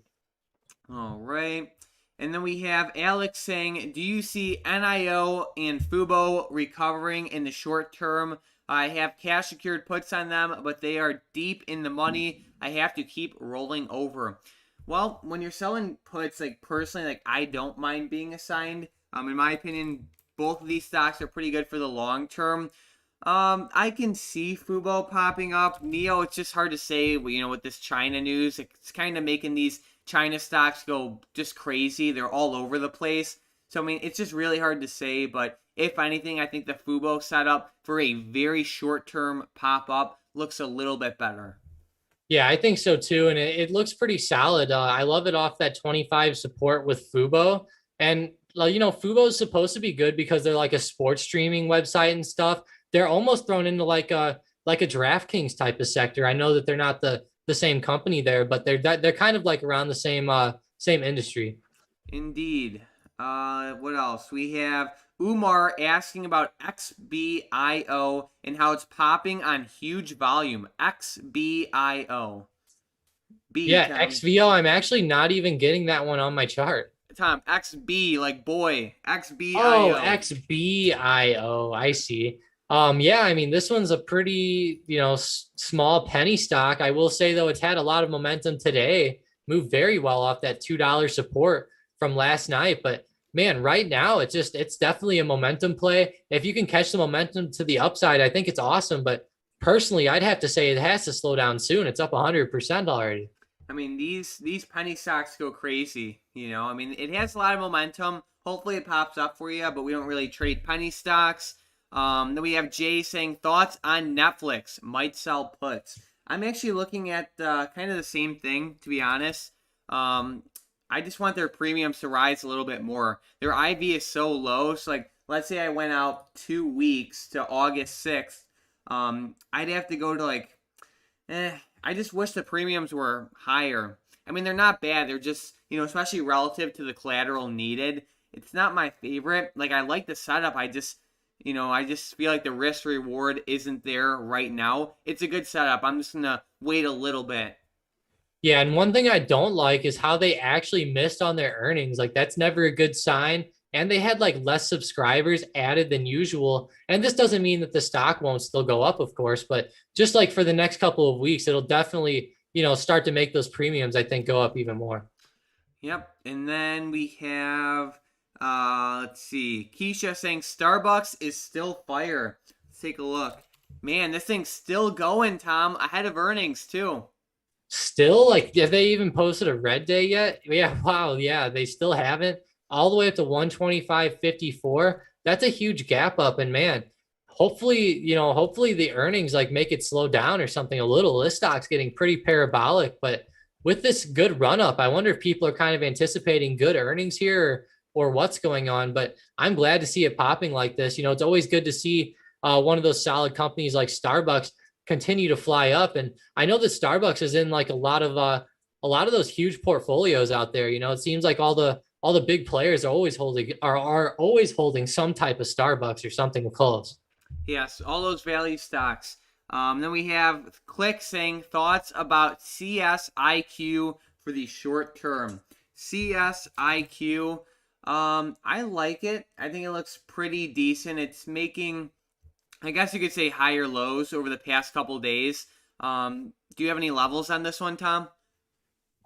All right. And then we have Alex saying, do you see NIO and Fubo recovering in the short term? I have cash secured puts on them, but they are deep in the money. I have to keep rolling over. Well, when you're selling puts, like personally, like I don't mind being assigned. In my opinion, both of these stocks are pretty good for the long term. I can see Fubo popping up. Neo, it's just hard to say, with this China news. It's kind of making these China stocks go just crazy. They're all over the place. So, I mean, it's just really hard to say. But if anything, I think the Fubo setup for a very short term pop up looks a little bit better. Yeah, I think so too. And it looks pretty solid. I love it off that 25 support with Fubo. And, Fubo is supposed to be good because they're like a sports streaming website and stuff. They're almost thrown into like a DraftKings type of sector. I know that they're not the same company there, but they're kind of like around the same industry. Indeed. What else? We have Umar asking about XBIO and how it's popping on huge volume. XBIO. B, Yeah, Tom. XVO, I'm actually not even getting that one on my chart. Tom, XB, like boy. Oh, XBIO. XBIO. I see. Yeah, I mean, this one's a pretty, small penny stock. I will say though, it's had a lot of momentum today, moved very well off that $2 support from last night. But man, right now it's definitely a momentum play. If you can catch the momentum to the upside, I think it's awesome. But personally, I'd have to say it has to slow down soon. It's up 100% already. I mean, these penny stocks go crazy. I mean, it has a lot of momentum. Hopefully, it pops up for you, but we don't really trade penny stocks. Then we have Jay saying thoughts on Netflix might sell puts. I'm actually looking at kind of the same thing, to be honest. I just want their premiums to rise a little bit more. Their IV is so low. So, like, let's say I went out 2 weeks to August 6th. I'd have to go to I just wish the premiums were higher. I mean, they're not bad. They're just, especially relative to the collateral needed. It's not my favorite. Like, I like the setup. I just feel like the risk reward isn't there right now. It's a good setup. I'm just going to wait a little bit. Yeah, and one thing I don't like is how they actually missed on their earnings. Like that's never a good sign. And they had like less subscribers added than usual. And this doesn't mean that the stock won't still go up, of course, but just like for the next couple of weeks, it'll definitely, start to make those premiums, I think, go up even more. Yep. And then we have, let's see, Keisha saying Starbucks is still fire. Let's take a look. Man, this thing's still going, Tom, ahead of earnings, too. Still, like, have they even posted a red day yet? Yeah, wow, yeah, they still haven't. All the way up to 125.54. That's a huge gap up. And man, hopefully the earnings like make it slow down or something a little. This stock's getting pretty parabolic, but with this good run up, I wonder if people are kind of anticipating good earnings here or what's going on. But I'm glad to see it popping like this. It's always good to see one of those solid companies like Starbucks continue to fly up. And I know that Starbucks is in like a lot of those huge portfolios out there. It seems like all the big players are always holding some type of Starbucks or something close. Yes, all those value stocks. Then we have Click saying thoughts about CSIQ for the short term. CSIQ, I like it. I think it looks pretty decent. It's making, I guess you could say, higher lows over the past couple days. Do you have any levels on this one, Tom?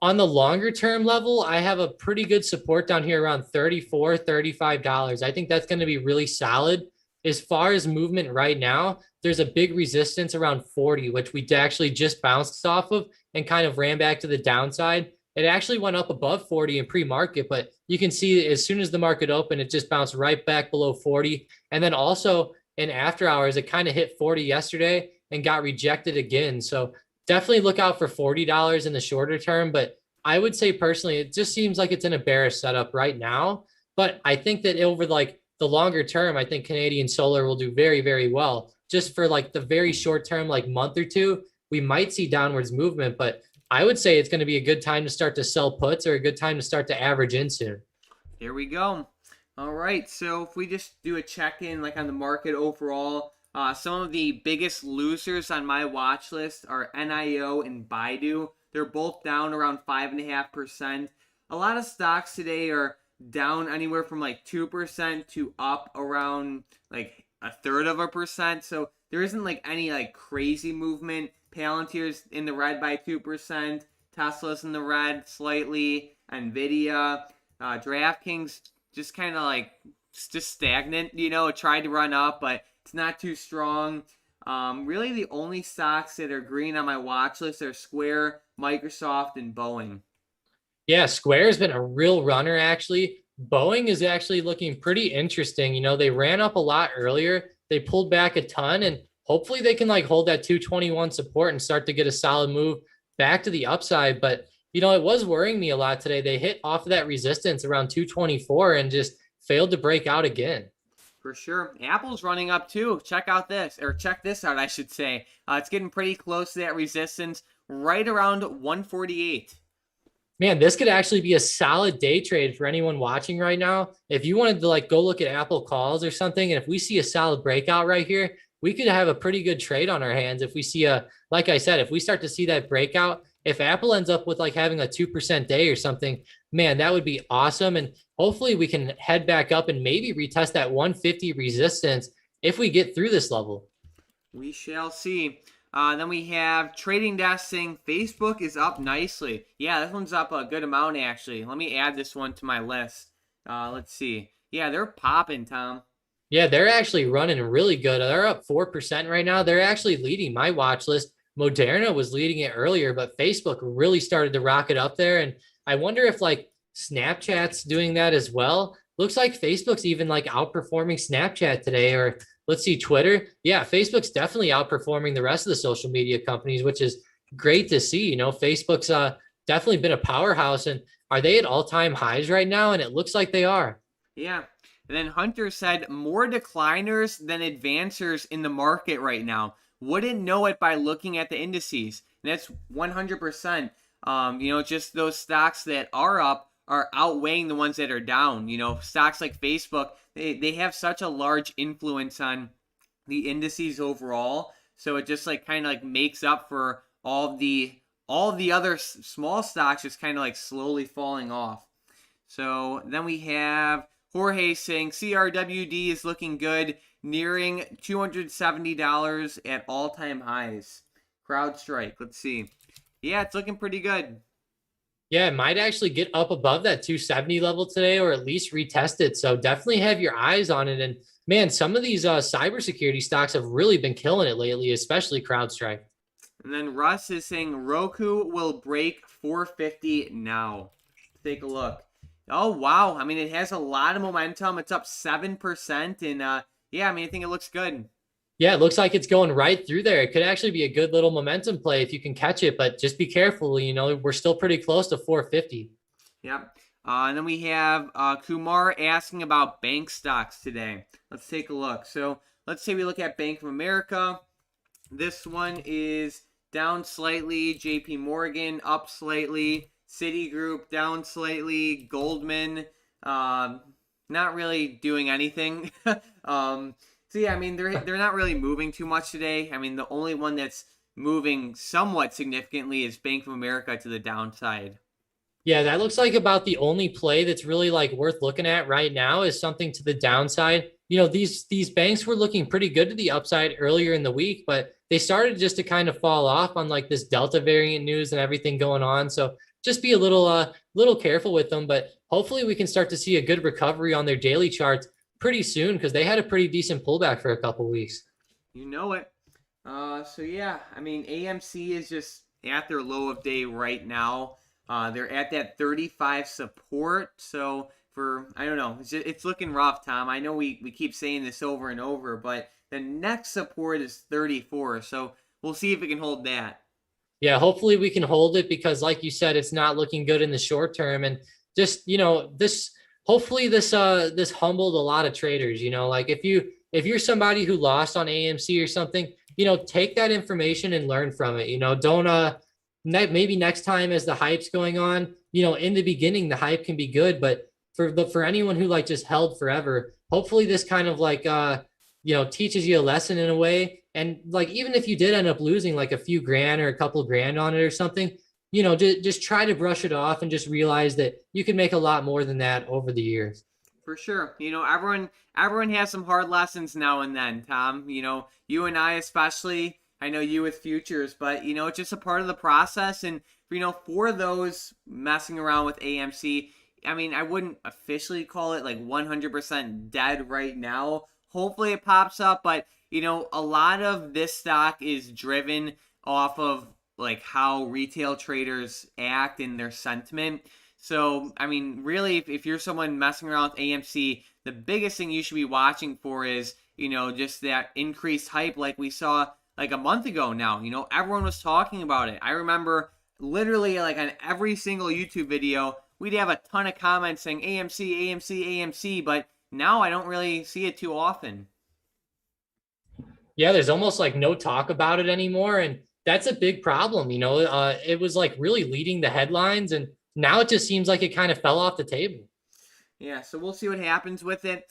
On the longer term level, I have a pretty good support down here around $34, $35. I think that's going to be really solid. As far as movement right now, there's a big resistance around 40, which we actually just bounced off of and kind of ran back to the downside. It actually went up above 40 in pre-market, but you can see as soon as the market opened, it just bounced right back below 40. And then also in after hours, it kind of hit 40 yesterday and got rejected again. So definitely look out for $40 in the shorter term. But I would say personally, it just seems like it's in a bearish setup right now. But I think that over like the longer term, I think Canadian Solar will do very, very well. Just for like the very short term, like month or two, we might see downwards movement. But I would say it's going to be a good time to start to sell puts or a good time to start to average in soon. There we go. All right, so if we just do a check-in like on the market overall, some of the biggest losers on my watch list are NIO and Baidu. They're both down around 5.5%. A lot of stocks today are down anywhere from like 2% to up around like a third of a percent. So there isn't like any like crazy movement. Palantir's in the red by 2%. Tesla's in the red slightly. Nvidia, DraftKings just kind of like just stagnant. It tried to run up, but It's not too strong. Really, the only stocks that are green on my watch list are Square, Microsoft, and Boeing. Yeah, Square's been a real runner actually. Boeing is actually looking pretty interesting. They ran up a lot earlier. They pulled back a ton and hopefully they can like hold that 221 support and start to get a solid move back to the upside. But it was worrying me a lot today. They hit off of that resistance around 224 and just failed to break out again. For sure. Apple's running up too. Check out this, or check this out, I should say. It's getting pretty close to that resistance, right around 148. Man, this could actually be a solid day trade for anyone watching right now. If you wanted to like go look at Apple calls or something, and if we see a solid breakout right here, we could have a pretty good trade on our hands. If we see like I said, if we start to see that breakout, if Apple ends up with like having a 2% day or something, man, that would be awesome. And hopefully we can head back up and maybe retest that 150 resistance if we get through this level. We shall see. Then we have Trading Desk saying Facebook is up nicely. Yeah, this one's up a good amount, actually. Let me add this one to my list. Let's see. Yeah, they're popping, Tom. Yeah, they're actually running really good. They're up 4% right now. They're actually leading my watch list. Moderna was leading it earlier, but Facebook really started to rocket up there. And I wonder if like Snapchat's doing that as well. Looks like Facebook's even like outperforming Snapchat today, or let's see, Twitter. Yeah, Facebook's definitely outperforming the rest of the social media companies, which is great to see. Facebook's definitely been a powerhouse. And are they at all-time highs right now? And it looks like they are. Yeah. And then Hunter said more decliners than advancers in the market right now. Wouldn't know it by looking at the indices. And that's 100%. Just those stocks that are up are outweighing the ones that are down. Stocks like Facebook, they have such a large influence on the indices overall. So it just like kind of like makes up for all the other small stocks just kind of like slowly falling off. So then we have Jorge saying CRWD is looking good, nearing $270 at all-time highs. CrowdStrike, let's see. Yeah, it's looking pretty good. Yeah, it might actually get up above that 270 level today or at least retest it. So definitely have your eyes on it. And man, some of these cybersecurity stocks have really been killing it lately, especially CrowdStrike. And then Russ is saying Roku will break 450 now. Take a look. Oh, wow. I mean, it has a lot of momentum. It's up 7%. And yeah, I mean, I think it looks good. Yeah, it looks like it's going right through there. It could actually be a good little momentum play if you can catch it, but just be careful. We're still pretty close to 450. Yep. And then we have Kumar asking about bank stocks today. Let's take a look. So let's say we look at Bank of America. This one is down slightly. JP Morgan up slightly. Citigroup down slightly. Goldman not really doing anything. So yeah, I mean they're not really moving too much today. I mean the only one that's moving somewhat significantly is Bank of America to the downside. Yeah, that looks like about the only play that's really like worth looking at right now is something to the downside. These banks were looking pretty good to the upside earlier in the week, but they started just to kind of fall off on like this Delta variant news and everything going on. So just be a little careful with them, but hopefully we can start to see a good recovery on their daily charts pretty soon because they had a pretty decent pullback for a couple weeks. You know it. So yeah, I mean AMC is just at their low of day right now. They're at that 35 support. So I don't know, it's looking rough, Tom. I know we keep saying this over and over, but the next support is 34. So we'll see if we can hold that. Yeah, hopefully we can hold it because like you said, it's not looking good in the short term. And just, hopefully this humbled a lot of traders. Like if you're somebody who lost on AMC or something, take that information and learn from it. Don't maybe next time as the hype's going on, in the beginning the hype can be good, but for anyone who like just held forever, hopefully this kind of like teaches you a lesson in a way. And like even if you did end up losing like a few grand or a couple of grand on it or something, just try to brush it off and just realize that you can make a lot more than that over the years. For sure. Everyone has some hard lessons now and then, Tom. You and I especially. I know you with futures, but it's just a part of the process. And for those messing around with AMC, I mean, I wouldn't officially call it like 100% dead right now. Hopefully it pops up, but a lot of this stock is driven off of like how retail traders act and their sentiment. So, I mean, really, if you're someone messing around with AMC, the biggest thing you should be watching for is, just that increased hype like we saw like a month ago now. Everyone was talking about it. I remember literally like on every single YouTube video, we'd have a ton of comments saying AMC, AMC, AMC, but now I don't really see it too often. Yeah, there's almost like no talk about it anymore. And that's a big problem. It was like really leading the headlines, and now it just seems like it kind of fell off the table. Yeah, so we'll see what happens with it.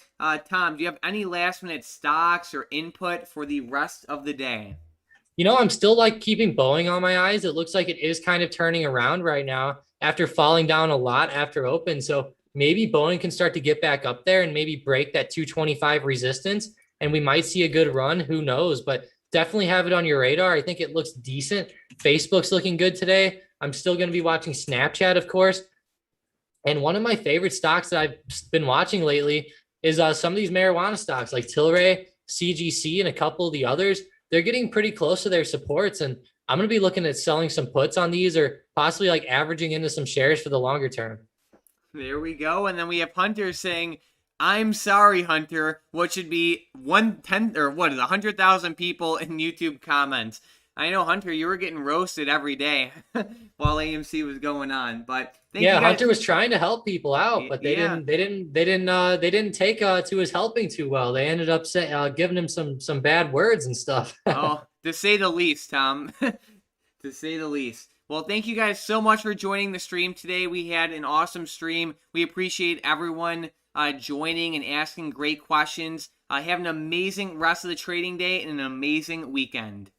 Tom, do you have any last minute stocks or input for the rest of the day? I'm still like keeping Boeing on my eyes. It looks like it is kind of turning around right now after falling down a lot after open. So maybe Boeing can start to get back up there and maybe break that 225 resistance, and we might see a good run. Who knows? But definitely have it on your radar. I think it looks decent. Facebook's looking good today. I'm still going to be watching Snapchat, of course. And one of my favorite stocks that I've been watching lately is some of these marijuana stocks like Tilray, CGC, and a couple of the others. They're getting pretty close to their supports, and I'm going to be looking at selling some puts on these or possibly like averaging into some shares for the longer term. There we go. And then we have Hunter saying, I'm sorry, Hunter. What should be 110 or what is 100,000 people in YouTube comments? I know, Hunter, you were getting roasted every day while AMC was going on, but yeah, Hunter was trying to help people out, but they didn't take to his helping too well. They ended up giving him some bad words and stuff. Oh, to say the least, Tom. To say the least. Well, thank you guys so much for joining the stream today. We had an awesome stream. We appreciate everyone joining and asking great questions. Have an amazing rest of the trading day and an amazing weekend.